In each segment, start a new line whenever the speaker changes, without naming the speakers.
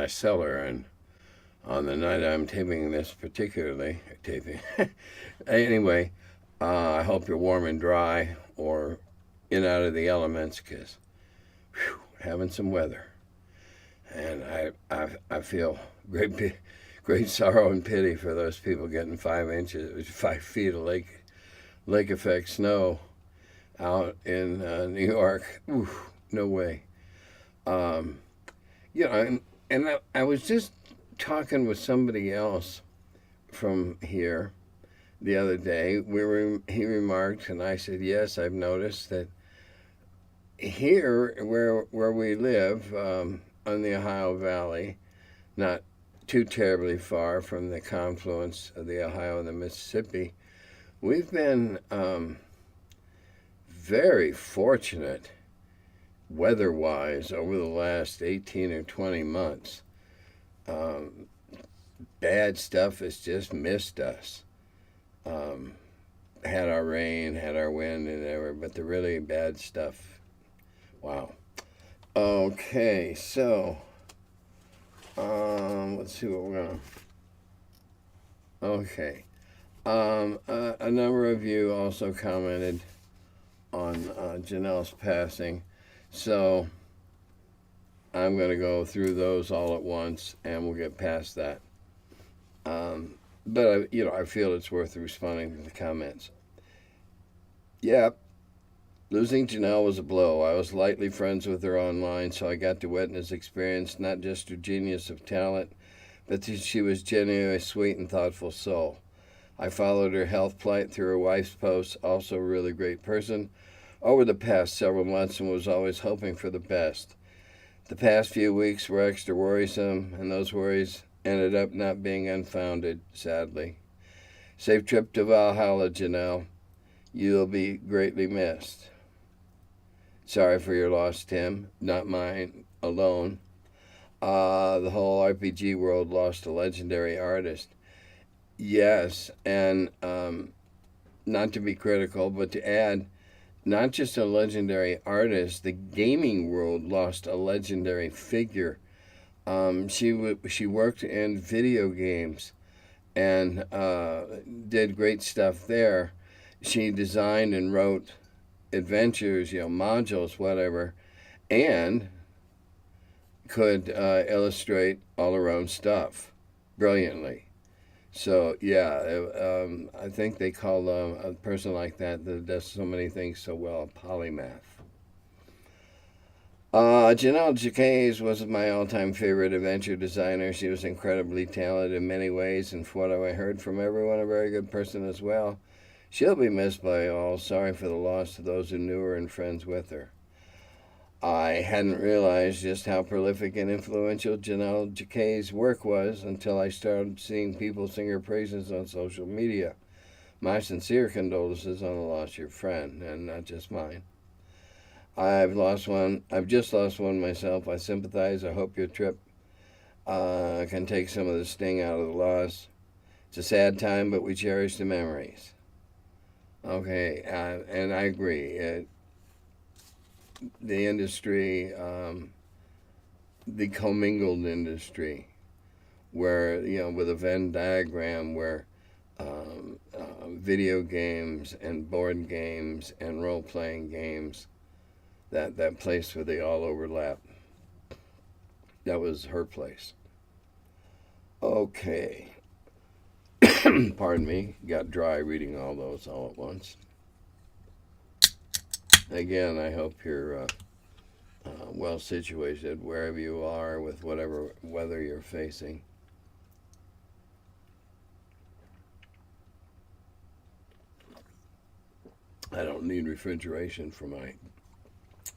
my cellar, and on the night I'm taping this particularly, anyway, I hope you're warm and dry or in out of the elements because having some weather. And I feel great sorrow and pity for those people getting 5 inches, 5 feet of lake effect snow out in New York. Ooh, no way. Um, I was just talking with somebody else from here the other day. He remarked, and I said, yes, I've noticed that here where we live on the Ohio Valley, not too terribly far from the confluence of the Ohio and the Mississippi, we've been very fortunate weather-wise over the last 18 or 20 months. Um, Bad stuff has just missed us. Um, had our rain, had our wind, and everything, but the really bad stuff, wow. Okay, so let's see what we're gonna. Okay, a number of you also commented on Janelle's passing, so I'm going to go through those all at once, and we'll get past that. But I feel it's worth responding to the comments. Yeah, losing Janelle was a blow. I was lightly friends with her online, so I got to witness experience not just her genius of talent, but that she was genuinely a sweet and thoughtful soul. I followed her health plight through her wife's posts, also a really great person, over the past several months and was always hoping for the best. The past few weeks were extra worrisome, and those worries ended up not being unfounded, sadly. Safe trip to Valhalla, Janelle. You'll be greatly missed. Sorry for your loss, Tim. Not mine alone. The whole RPG world lost a legendary artist. Yes, and not to be critical, but to add, not just a legendary artist, the gaming world lost a legendary figure. She worked in video games and did great stuff there. She designed and wrote adventures, modules, whatever, and could illustrate all her own stuff brilliantly. So I think they call a person like that does so many things so well a polymath. Janelle Jacques was my all-time favorite adventure designer. She was incredibly talented in many ways, and from what I heard from everyone, a very good person as well. She'll be missed by all. Sorry for the loss to those who knew her and friends with her. I hadn't realized just how prolific and influential Janelle Jacques' work was until I started seeing people sing her praises on social media. My sincere condolences on the loss of your friend, and not just mine. I've just lost one myself. I sympathize. I hope your trip can take some of the sting out of the loss. It's a sad time, but we cherish the memories. Okay, and I agree. The industry, the commingled industry, where, with a Venn diagram where video games and board games and role-playing games, that place where they all overlap, that was her place. Okay. Pardon me, got dry reading all those all at once. Again, I hope you're well situated wherever you are with whatever weather you're facing. I don't need refrigeration for my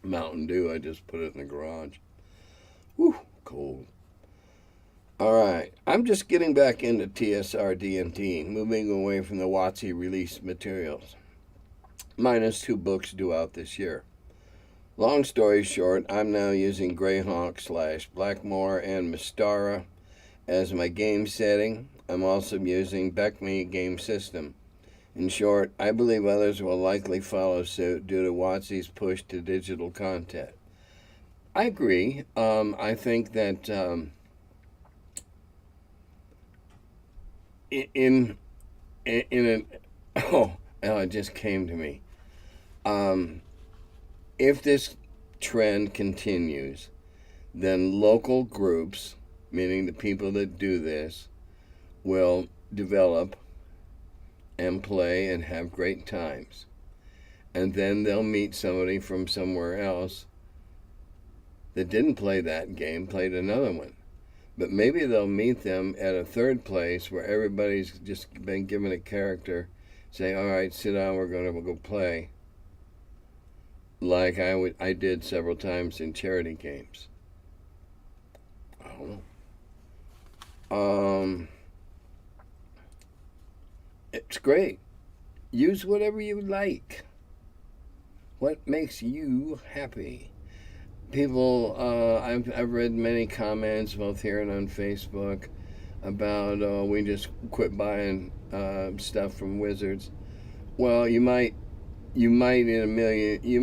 Mountain Dew. I just put it in the garage. Whew, cold. All right, I'm just getting back into TSR D&T, moving away from the WotC release materials, minus 2 books due out this year. Long story short, I'm now using Greyhawk / Blackmore and Mystara as my game setting. I'm also using Beckme game system. In short, I believe others will likely follow suit due to WotC's push to digital content. I agree. I think that in an oh, it just came to me. Um, if this trend continues, then local groups, meaning the people that do this, will develop and play and have great times. And then they'll meet somebody from somewhere else that didn't play that game, played another one. But maybe they'll meet them at a third place where everybody's just been given a character, say, all right, sit down, we're going to go play. Like I did several times in charity games. I don't know. It's great. Use whatever you like. What makes you happy? People, I've read many comments both here and on Facebook about we just quit buying stuff from Wizards. Well, you might in a million, you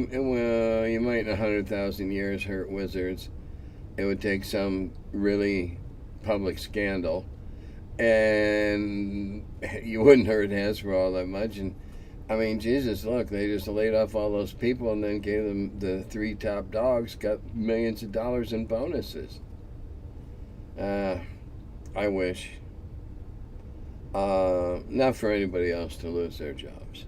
might in 100,000 years hurt Wizards. It would take some really public scandal, and you wouldn't hurt Hasbro all that much. And I mean, Jesus, look, they just laid off all those people and then gave them the 3 top dogs, got millions of dollars in bonuses. I wish. Not for anybody else to lose their jobs.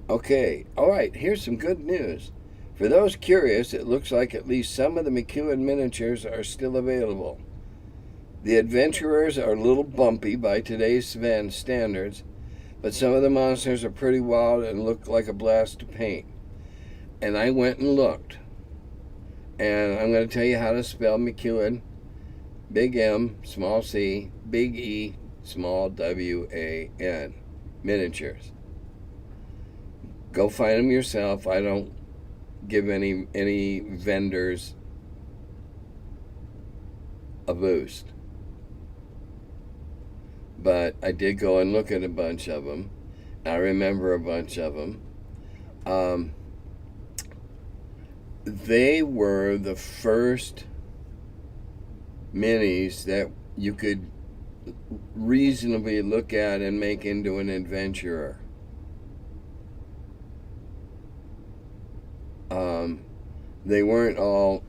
Okay, all right, here's some good news. For those curious, it looks like at least some of the McEwan miniatures are still available. The adventurers are a little bumpy by today's standards, but some of the monsters are pretty wild and look like a blast to paint. And I went and looked. And I'm going to tell you how to spell McEwan. Big M, small c, big E, small W-A-N. Miniatures. Go find them yourself. I don't give any vendors a boost. But I did go and look at a bunch of them. I remember a bunch of them. They were the first minis that you could reasonably look at and make into an adventurer. They weren't all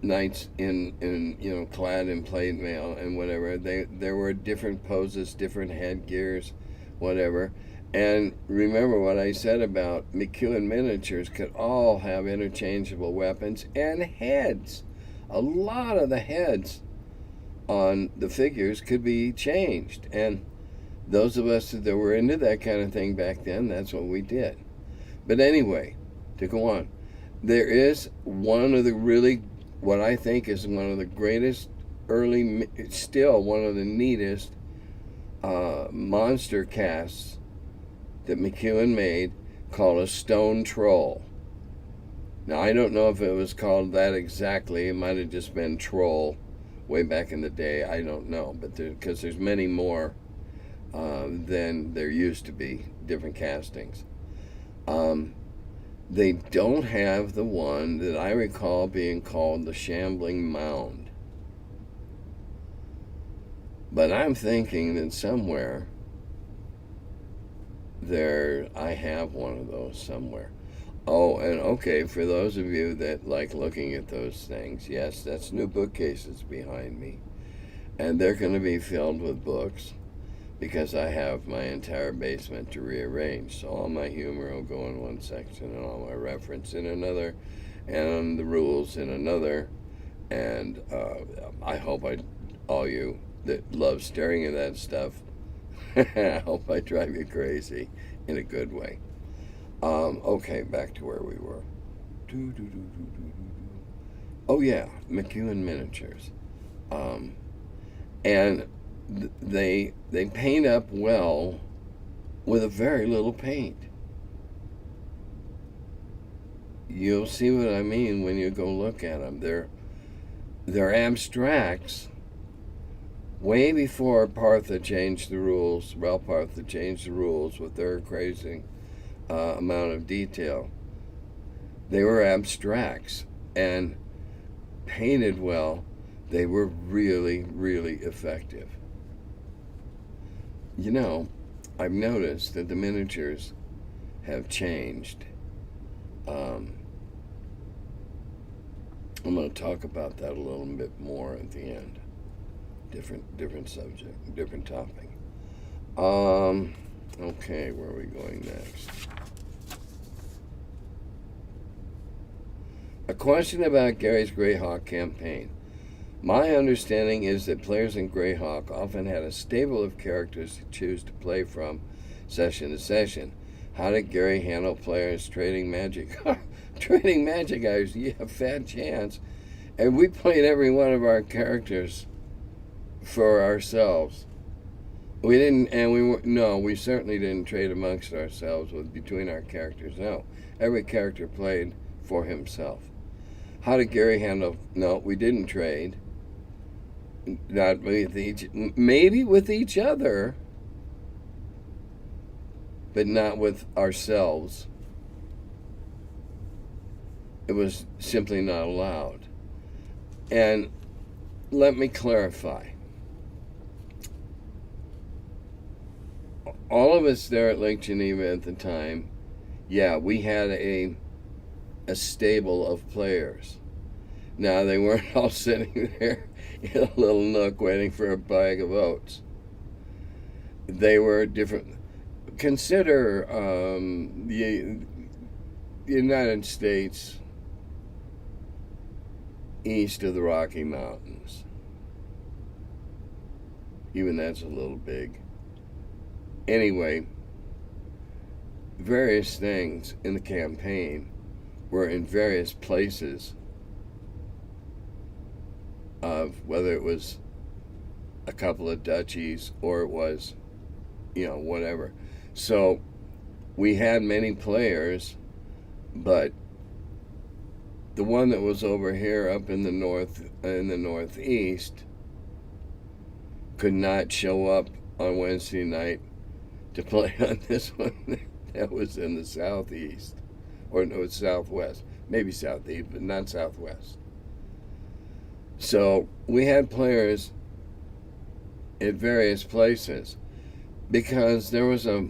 knights in clad in plate mail and whatever. There were different poses, different headgears, whatever. And remember what I said about McEwan Miniatures could all have interchangeable weapons and heads. A lot of the heads on the figures could be changed. And those of us that were into that kind of thing back then, that's what we did. But anyway, to go on, there is one of the really, what I think is one of the greatest early, still one of the neatest monster casts that McEwan made, called a Stone Troll. Now, I don't know if it was called that exactly. It might have just been Troll way back in the day. I don't know, but because there's many more than there used to be, different castings. They don't have the one that I recall being called the Shambling Mound. But I'm thinking that somewhere there, I have one of those somewhere. Oh, and okay, for those of you that like looking at those things, yes, that's new bookcases behind me. And they're going to be filled with books, because I have my entire basement to rearrange. So all my humor will go in one section, and all my reference in another, and the rules in another. And I hope all you that love staring at that stuff, I hope I drive you crazy in a good way. Okay, back to where we were. Oh yeah, McEwan Miniatures. And they paint up well with a very little paint. You'll see what I mean when you go look at them. They're abstracts. Way before Partha changed the rules, Ralph Partha changed the rules with their crazy amount of detail. They were abstracts and painted well, They were really, really effective. You know, I've noticed that the miniatures have changed. Um, I'm going to talk about that a little bit more at the end. Different subject, different topic. Okay, where are we going next? A question about Gary's Greyhawk campaign. My understanding is that players in Greyhawk often had a stable of characters to choose to play from session to session. How did Gary handle players trading magic? Trading magic items, yeah, fat chance. And we played every one of our characters for ourselves. We didn't, and we certainly didn't trade amongst ourselves between our characters. No, every character played for himself. How did Gary handle? No, we didn't trade. Not with maybe with each other, but not with ourselves. It was simply not allowed. And let me clarify. All of us there at Lake Geneva at the time, yeah, we had a stable of players. Now, they weren't all sitting there in a little nook waiting for a bag of oats. They were different. Consider the United States east of the Rocky Mountains. Even that's a little big. Anyway, various things in the campaign were in various places of whether it was a couple of duchies or it was, whatever. So we had many players, but the one that was over here up in the northeast could not show up on Wednesday night to play on this one that was in the southeast, or no, it's southwest, maybe southeast, but not southwest. So we had players at various places because there was a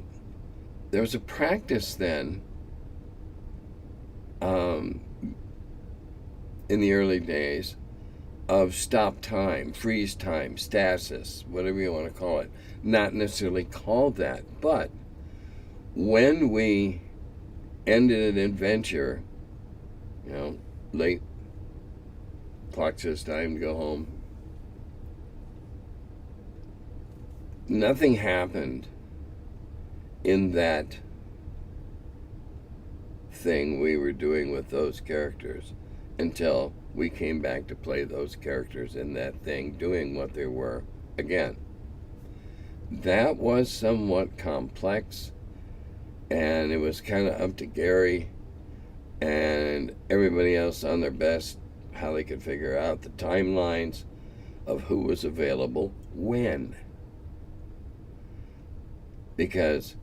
practice then in the early days of stop time, freeze time, stasis, whatever you want to call it. Not necessarily called that, but when we ended an adventure, late, clock says time to go home, nothing happened in that thing we were doing with those characters until we came back to play those characters in that thing, doing what they were again. That was somewhat complex, and it was kind of up to Gary and everybody else on their best how they could figure out the timelines of who was available when. Because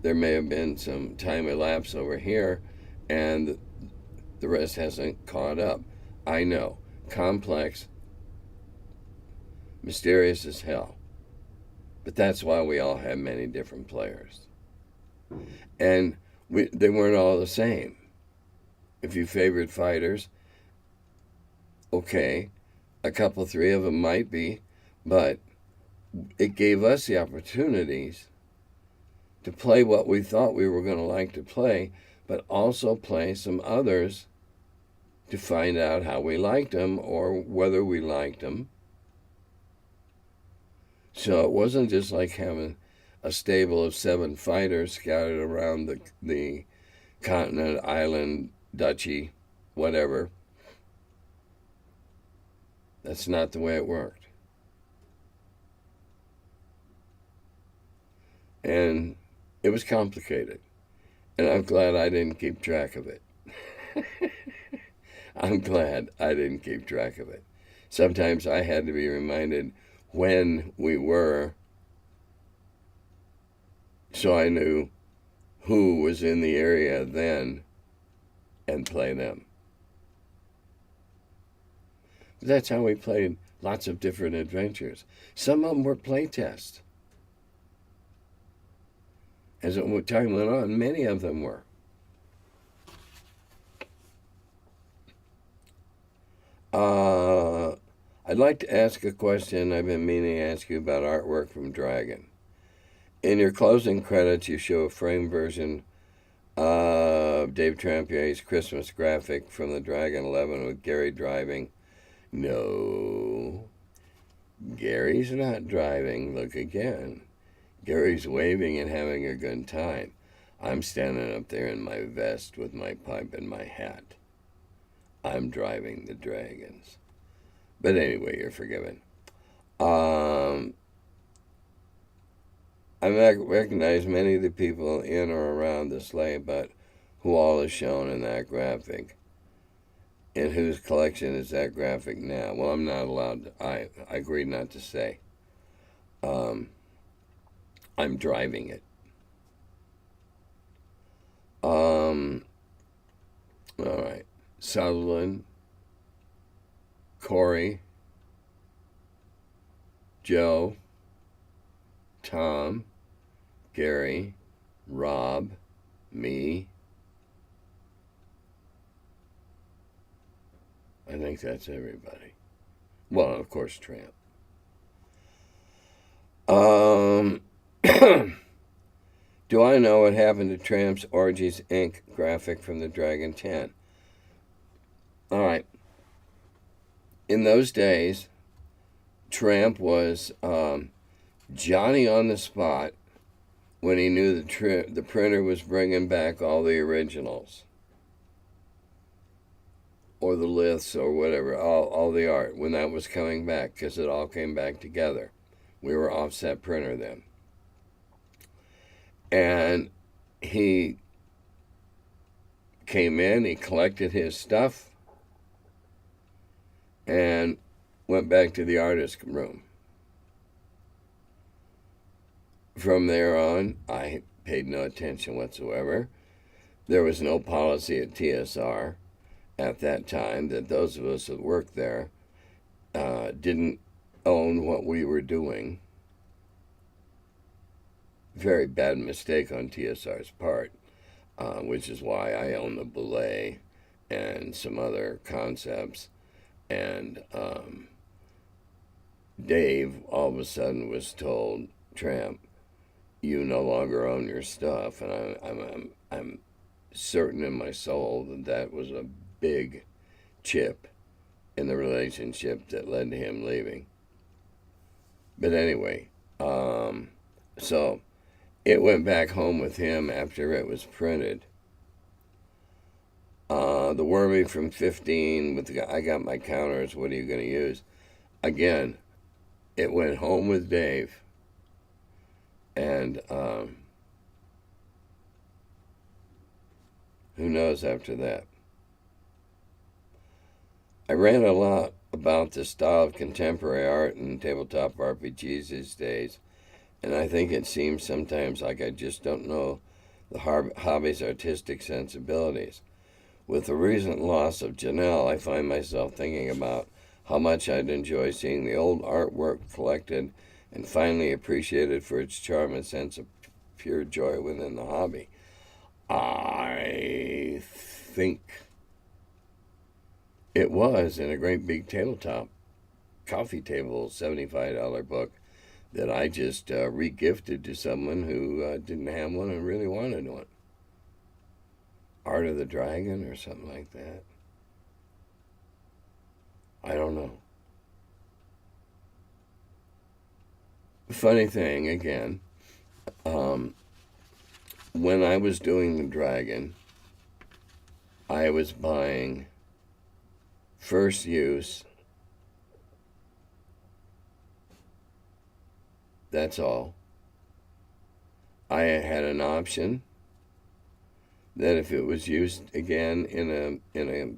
there may have been some time elapse over here and the rest hasn't caught up. I know, complex, mysterious as hell. But that's why we all have many different players. And they weren't all the same. If you favored fighters, okay, a couple, three of them might be, but it gave us the opportunities to play what we thought we were going to like to play, but also play some others to find out how we liked them or whether we liked them. So it wasn't just like having a stable of 7 fighters scattered around the continent, island, duchy, whatever. That's not the way it worked. And it was complicated. And I'm glad I didn't keep track of it. I'm glad I didn't keep track of it. Sometimes I had to be reminded when we were, so I knew who was in the area then and play them. But that's how we played lots of different adventures. Some of them were play tests. As time went on, many of them were. I'd like to ask a question I've been meaning to ask you about artwork from Dragon. In your closing credits, you show a framed version of Dave Trampier's Christmas graphic from the Dragon 11 with Gary driving. No, Gary's not driving. Look again. Gary's waving and having a good time. I'm standing up there in my vest with my pipe and my hat. I'm driving the dragons. But anyway, you're forgiven. I recognize many of the people in or around the sleigh, but who all is shown in that graphic? In whose collection is that graphic now? Well, I'm not allowed to, I agreed not to say. I'm driving it. All right. Sutherland, Corey, Joe, Tom, Gary, Rob, me. I think that's everybody. Well, of course, Tramp. Do I know what happened to Tramp's Orgies Inc. graphic from the Dragon 10? All right. In those days, Tramp was Johnny on the spot when he knew the printer was bringing back all the originals. Or the liths or whatever, all the art, when that was coming back, because it all came back together. We were offset printer then. And he came in, he collected his stuff, and went back to the artist room. From there on, I paid no attention whatsoever. There was no policy at TSR at that time that those of us that worked there didn't own what we were doing. Very bad mistake on TSR's part, which is why I own the Belay and some other concepts. And Dave all of a sudden was told, Tramp, you no longer own your stuff. And I'm certain in my soul that that was a big chip in the relationship that led to him leaving. But anyway, so it went back home with him after it was printed. The Wormy from 15, with I got my counters, what are you going to use? Again, it went home with Dave. And who knows after that? I ran a lot about the style of contemporary art and tabletop RPGs these days, and I think it seems sometimes like I just don't know the hobby's artistic sensibilities. With the recent loss of Janelle, I find myself thinking about how much I'd enjoy seeing the old artwork collected and finally appreciated for its charm and sense of pure joy within the hobby. I think it was in a great big tabletop coffee table $75 book that I just re-gifted to someone who didn't have one and really wanted one. Art of the Dragon or something like that. I don't know. Funny thing, again, when I was doing the Dragon, I was buying first use. That's all. I had an option that if it was used again in a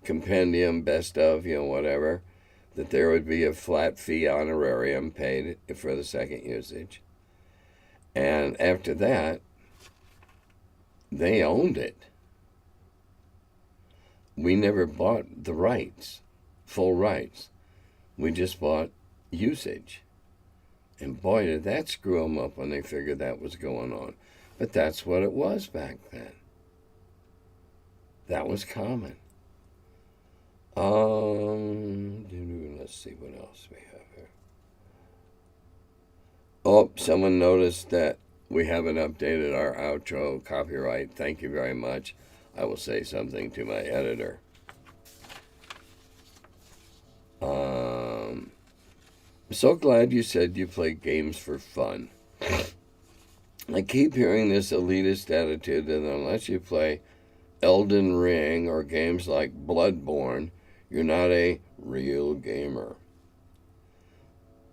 compendium, best of, whatever, that there would be a flat fee honorarium paid for the second usage. And after that, they owned it. We never bought the rights, full rights. We just bought usage. And boy, did that screw them up when they figured that was going on. But that's what it was back then. That was common. Let's see what else we have here. Oh, someone noticed that we haven't updated our outro copyright. Thank you very much. I will say something to my editor. I'm so glad you said you play games for fun. I keep hearing this elitist attitude that unless you play Elden Ring or games like Bloodborne, you're not a real gamer.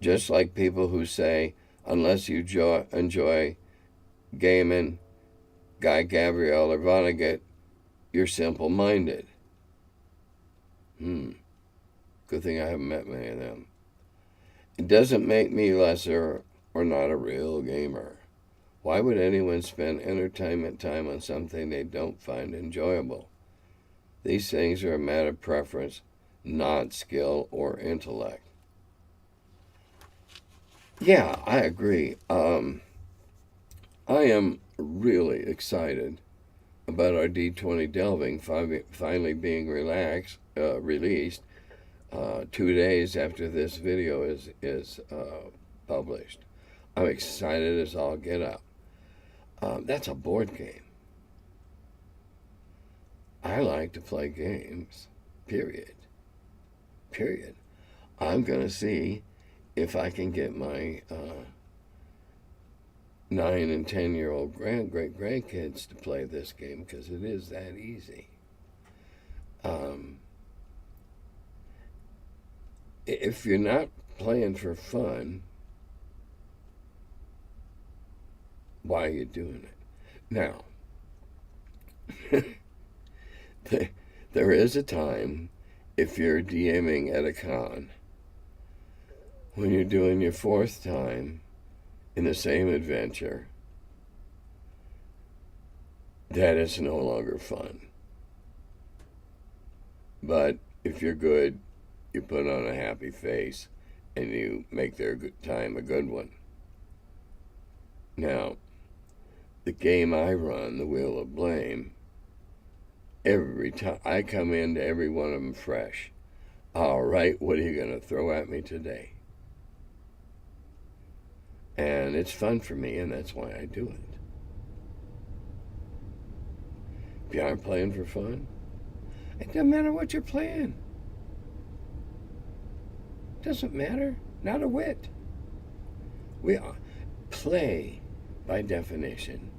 Just like people who say, unless you enjoy gaming Guy Gabriel or Vonnegut, you're simple-minded. Good thing I haven't met many of them. It doesn't make me lesser or not a real gamer. Why would anyone spend entertainment time on something they don't find enjoyable? These things are a matter of preference, not skill or intellect. Yeah, I agree. I am really excited about our D20 Delving finally being released 2 days after this video is published. I'm excited as all get up. That's a board game. I like to play games, period. I'm going to see if I can get my 9 and 10-year-old great-grandkids to play this game, because it is that easy. If you're not playing for fun, why are you doing it? Now, there is a time, if you're DMing at a con, when you're doing your 4th time in the same adventure, that is no longer fun. But if you're good, you put on a happy face and you make their good time a good one. Now, the game I run, the Wheel of Blame, every time I come into every one of them fresh. All right, what are you going to throw at me today? And it's fun for me, and that's why I do it. If you aren't playing for fun, it doesn't matter what you're playing. It doesn't matter, not a whit. Play, by definition,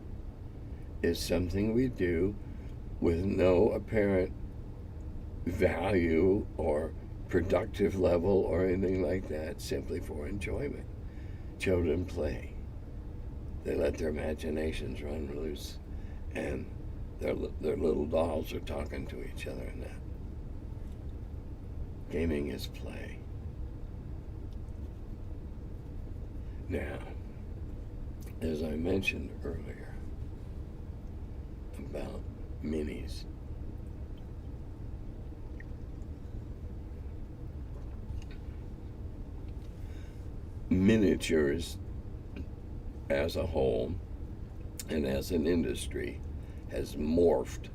is something we do with no apparent value or productive level or anything like that, simply for enjoyment. Children play. They let their imaginations run loose, and their little dolls are talking to each other and that. Gaming is play. Now, as I mentioned earlier about minis, miniatures as a whole and as an industry has morphed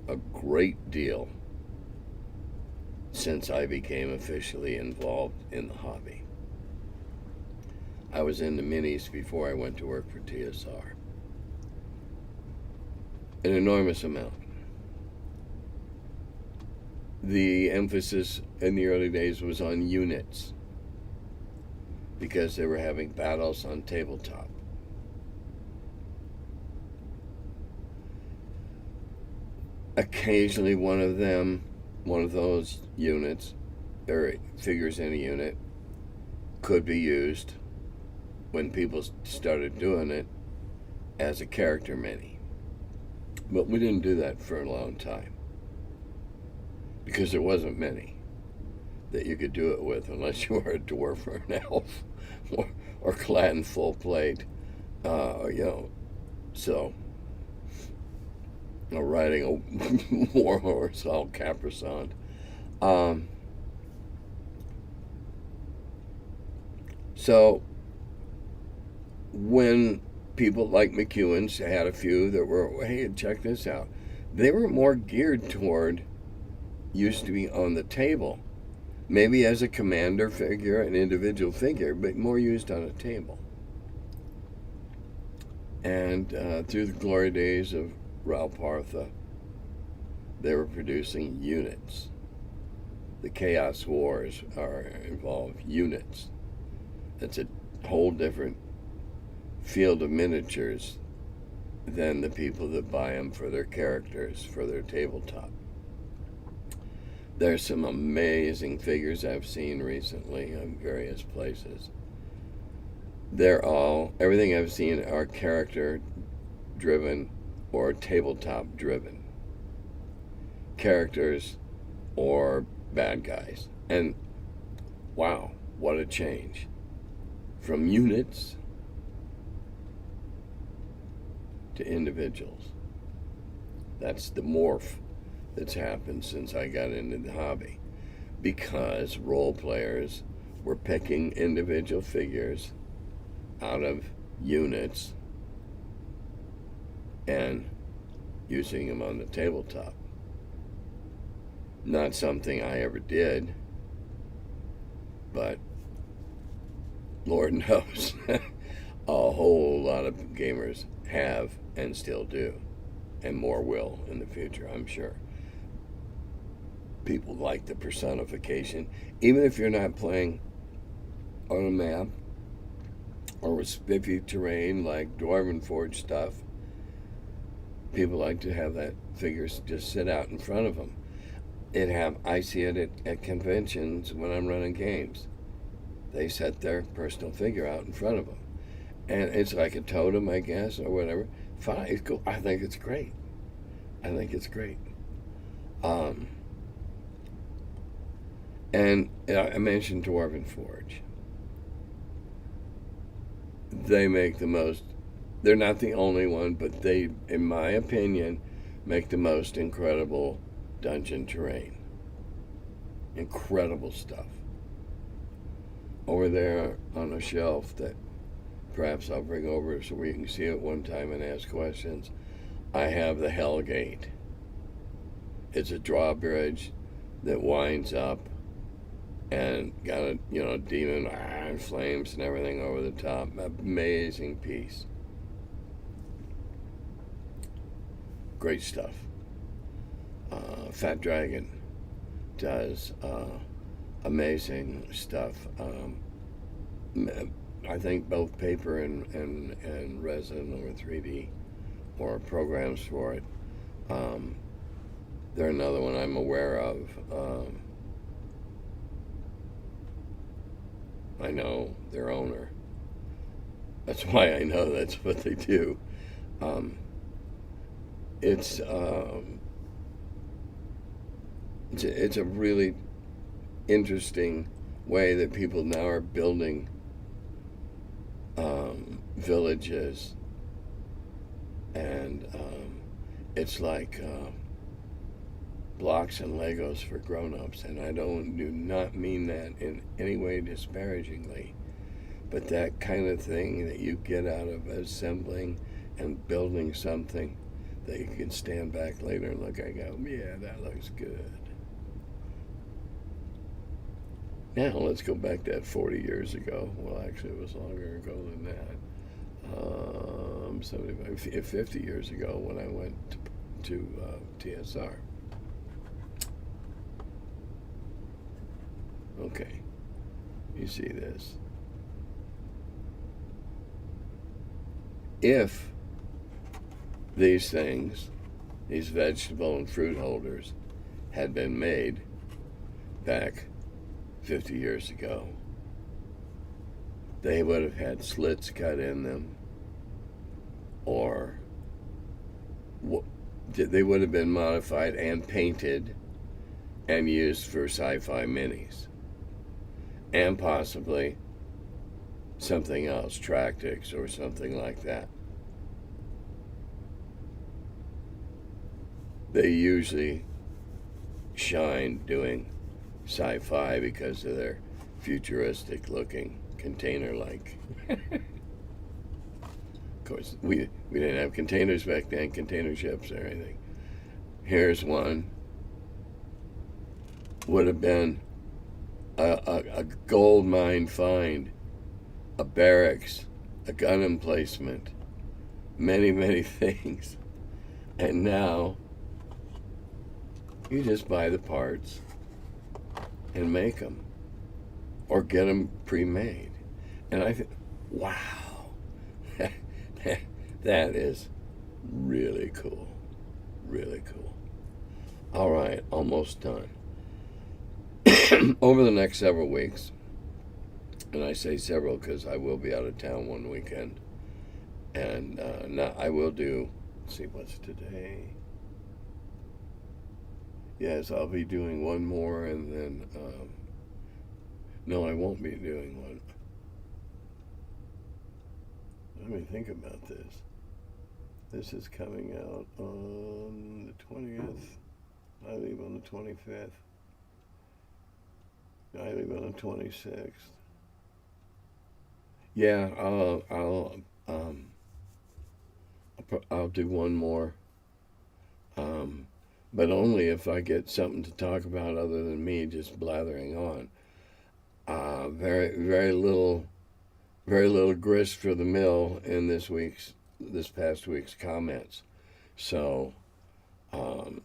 a great deal since I became officially involved in the hobby. I was into minis before I went to work for TSR. An enormous amount. The emphasis in the early days was on units, because they were having battles on tabletop. Occasionally one of those units, or figures in a unit, could be used when people started doing it as a character mini. But we didn't do that for a long time, because there wasn't many that you could do it with, unless you were a dwarf or an elf, or clad in full plate, so, riding a war horse all caparisoned. So when people like McEwan's had a few that were, hey, check this out, they were more geared toward used to be on the table, maybe as a commander figure, an individual figure, but more used on a table. And through the glory days of Ralph Partha, they were producing units. The Chaos Wars involve units. That's a whole different field of miniatures than the people that buy them for their characters, for their tabletop. There's some amazing figures I've seen recently in various places. Everything I've seen are character driven or tabletop driven. Characters or bad guys. And wow, what a change. From units to individuals. That's the morph that's happened since I got into the hobby. Because role players were picking individual figures out of units and using them on the tabletop. Not something I ever did, but Lord knows a whole lot of gamers have and still do, and more will in the future, I'm sure. People like the personification, even if you're not playing on a map or with spiffy terrain like Dwarven Forge stuff. People like to have that figures just sit out in front of them. I see it at conventions when I'm running games. They set their personal figure out in front of them. And it's like a totem, I guess, or whatever. Fine, it's cool. I think it's great. And I mentioned Dwarven Forge. They make the most, they're not the only one, but they, in my opinion, make the most incredible dungeon terrain. Incredible stuff. Over there on a shelf that perhaps I'll bring over so we can see it one time and ask questions, I have the Hell Gate. It's a drawbridge that winds up and got a demon and flames and everything over the top. Amazing piece. Great stuff. Fat Dragon does amazing stuff. I think both paper and resin or 3D or programs for it. They're another one I'm aware of. I know their owner. That's why I know that's what they do. It's a really interesting way that people now are building villages, and it's like blocks and Legos for grown-ups, and I do not mean that in any way disparagingly, but that kind of thing that you get out of assembling and building something that you can stand back later and look and go, yeah, that looks good. Now let's go back that 40 years ago. Well, actually, it was longer ago than that. 50 years ago when I went to TSR. Okay, you see this. If these things, these vegetable and fruit holders, had been made back 50 years ago, they would have had slits cut in them, or they would have been modified and painted and used for sci-fi minis, and possibly something else, Tractics or something like that. They usually shine doing sci-fi because of their futuristic looking container-like. Of course, we didn't have containers back then, container ships or anything. Here's one. Would have been a gold mine find, a barracks, a gun emplacement, many, many things. And now you just buy the parts and make them or get them pre-made. And I think, wow, that is really cool. Really cool. All right, almost done. Over the next several weeks, and I say several because I will be out of town one weekend, and now I will do, let's see, what's today? Yes, I'll be doing one more, and then, no, I won't be doing one. Let me think about this. This is coming out on the 20th. I leave on the 25th. I leave on the 26th. Yeah, I'll do one more. But only if I get something to talk about other than me just blathering on. Very little grist for the mill in this past week's comments. So, I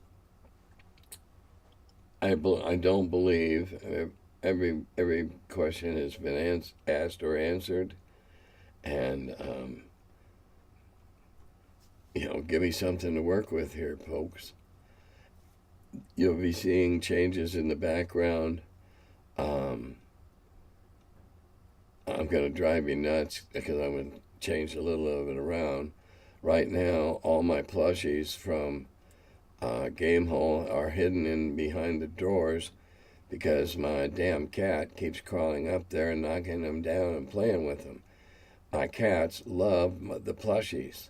don't believe every question has been asked or answered, and give me something to work with here, folks. You'll be seeing changes in the background. I'm going to drive you nuts because I'm going to change a little of it around. Right now, all my plushies from Game Hole are hidden in behind the drawers because my damn cat keeps crawling up there and knocking them down and playing with them. My cats love the plushies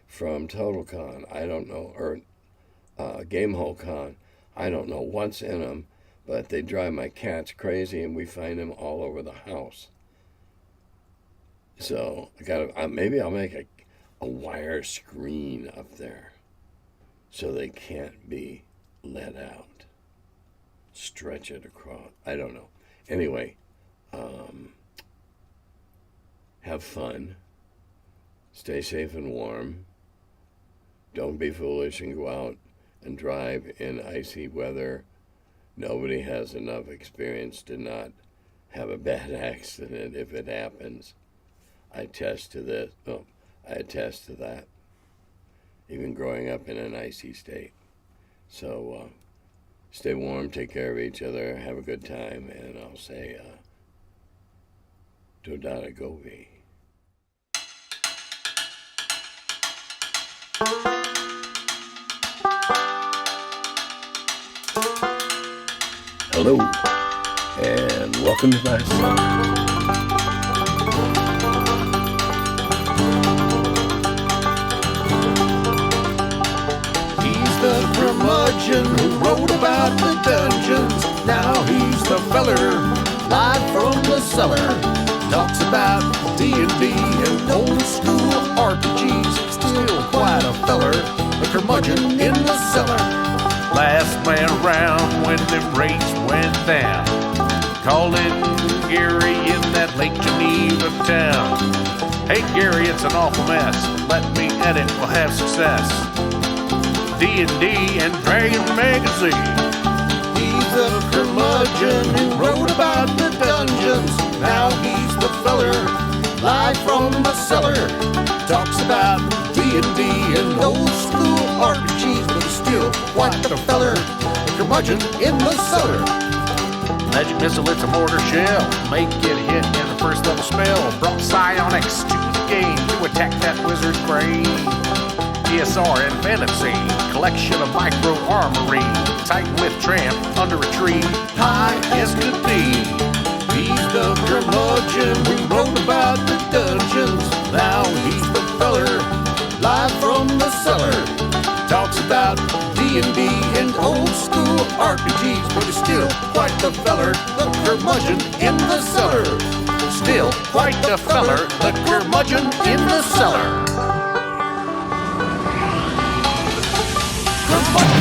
from Total Con. I don't know, or Game Hole Con. I don't know what's in them, but they drive my cats crazy, and we find them all over the house. So maybe I'll make a wire screen up there so they can't be let out. Stretch it across. I don't know. Anyway, have fun. Stay safe and warm. Don't be foolish and go out and drive in icy weather. Nobody has enough experience to not have a bad accident if it happens. I attest to this. Oh, I attest to that. Even growing up in an icy state. So stay warm, take care of each other, have a good time, and I'll say Dodata Govi. Hello, and welcome to my cellar.
The Curmudgeon who wrote about the dungeons. Now he's the feller, live from the cellar. Talks about D&D and old school RPGs. Still quite a feller, the Curmudgeon in the cellar. Last man around when them rates went down. Called it Gary in that Lake Geneva town. Hey Gary, it's an awful mess. Let me edit, we'll have success. D&D and Dragon Magazine. He's the Curmudgeon who wrote about the dungeons. Now he's the feller, live from the cellar. Talks about D&D and old school RPGs, but he's still quite the feller, the Curmudgeon in the cellar. Magic missile, it's a mortar shell. Make it hit in the first level spell. Brought psionics to the game to attack that wizard's brain. DSR and fantasy, collection of micro armory, Titan with Tramp under a tree, high as could be. He's the Curmudgeon who wrote about the dungeons. Now he's the feller, live from the cellar. Talks about D&D and old school RPGs, but he's still quite the feller, the Curmudgeon in the cellar. still quite the feller, the curmudgeon in the cellar. Curmudgeon.